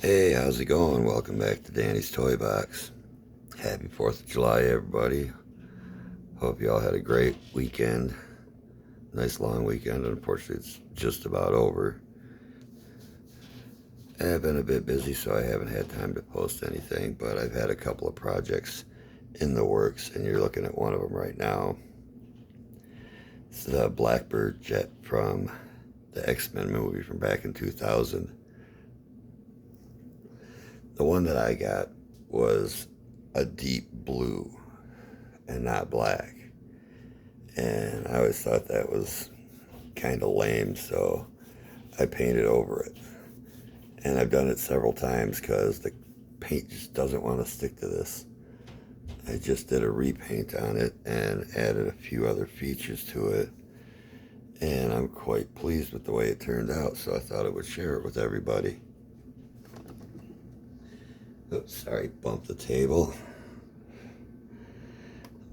Hey, how's it going? Welcome back to Danny's Toy Box. Happy 4th of July, everybody. Hope you all had a great weekend. Nice long weekend. Unfortunately, it's just about over. I've been a bit busy, so I haven't had time to post anything, but I've had a couple of projects in the works, and you're looking at one of them right now. It's the Blackbird jet from the X-Men movie from back in 2000. The one that I got was a deep blue and not black. And I always thought that was kind of lame, so I painted over it. And I've done it several times because the paint just doesn't want to stick to this. I just did a repaint on it and added a few other features to it. And I'm quite pleased with the way it turned out, so I thought I would share it with everybody. Oops, sorry, bumped the table.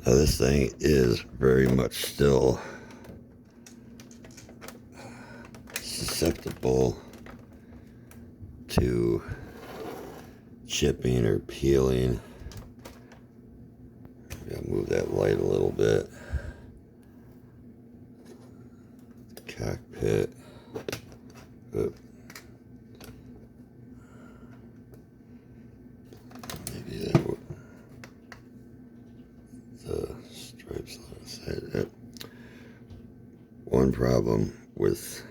Now this thing is very much still susceptible to chipping or peeling. Gotta move that light a little bit. Cockpit. Oop. Maybe that would. The stripes on the side. One problem with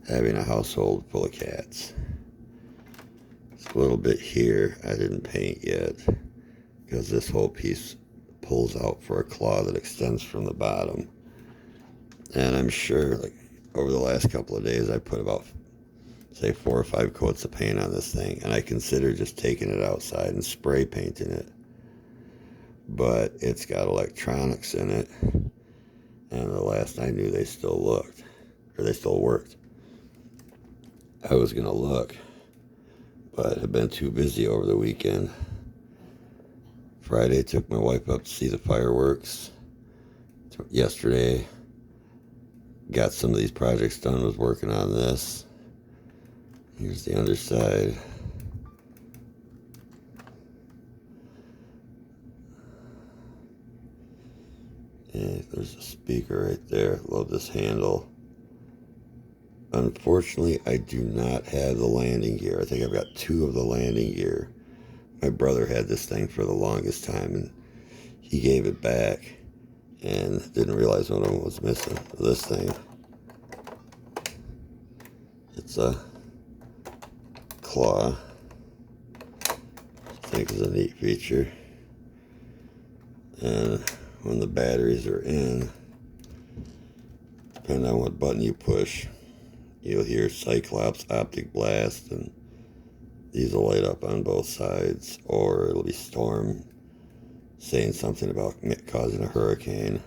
having a household full of cats. It's a little bit here I didn't paint yet because this whole piece pulls out for a claw that extends from the bottom. And I'm sure, like, over the last couple of days I put about, say, 4 or 5 coats of paint on this thing, and I consider just taking it outside and spray painting it. But it's got electronics in it, and the last I knew they still worked. I was gonna look, but I've been too busy over the weekend. Friday took my wife up to see the fireworks. Yesterday got some of these projects done, was working on this. Here's the underside. And there's a speaker right there. Love this handle. Unfortunately, I do not have the landing gear. I think I've got 2 of the landing gear. My brother had this thing for the longest time, and he gave it back and didn't realize one of them was missing. This thing, it's a claw. I think is a neat feature. And when the batteries are in, depending on what button you push, you'll hear Cyclops, Optic Blast, and these will light up on both sides, or it'll be Storm saying something about causing a hurricane.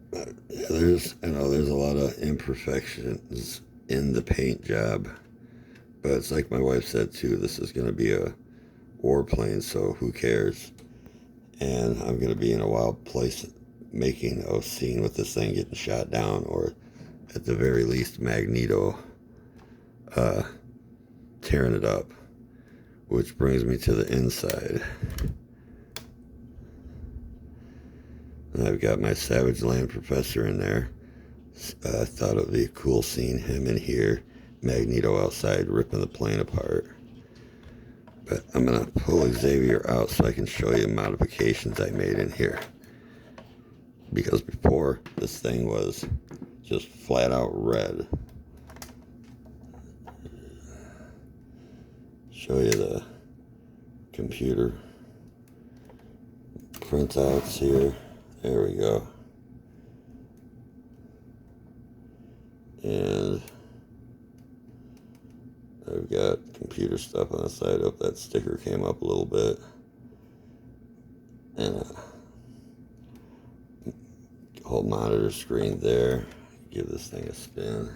But yeah, there's a lot of imperfections in the paint job, but it's like my wife said too, this is going to be a warplane, so who cares? And I'm going to be in a wild place making a scene with this thing getting shot down, or at the very least Magneto tearing it up. Which brings me to the inside. And I've got my Savage Land Professor in there. I thought it would be cool seeing him in here, Magneto outside ripping the plane apart. But I'm going to pull Xavier out so I can show you modifications I made in here. Because before, this thing was just flat out red. Show you the computer printouts here. There we go. And I've got computer stuff on the side. Oh, that sticker came up a little bit. And a whole monitor screen there. Give this thing a spin.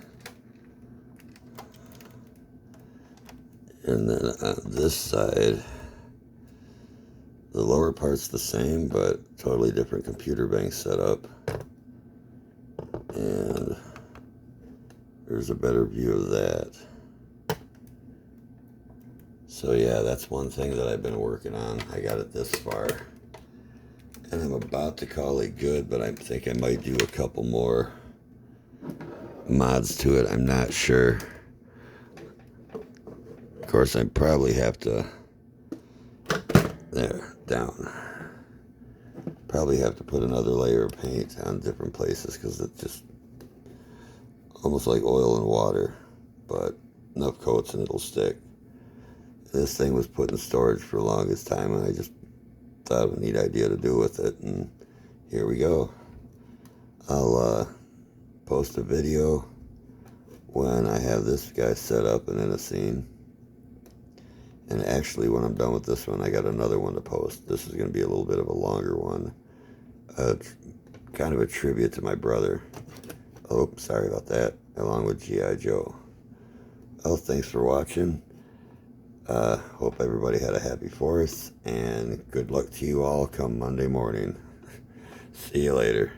And then on this side, the lower part's the same, but totally different computer bank setup. And there's a better view of that. So yeah, that's one thing that I've been working on. I got it this far. And I'm about to call it good, but I think I might do a couple more mods to it. I'm not sure. Of course, I probably have to... There, down. Probably have to put another layer of paint on different places because it's just almost like oil and water. But enough coats and it'll stick. This thing was put in storage for the longest time, and I just thought of a neat idea to do with it, and here we go. I'll post a video when I have this guy set up and in a scene. And actually, when I'm done with this one, I got another one to post. This is going to be a little bit of a longer one. Kind of a tribute to my brother. Oh, sorry about that. Along with G.I. Joe. Well, thanks for watching. Hope everybody had a happy 4th, and good luck to you all come Monday morning. See you later.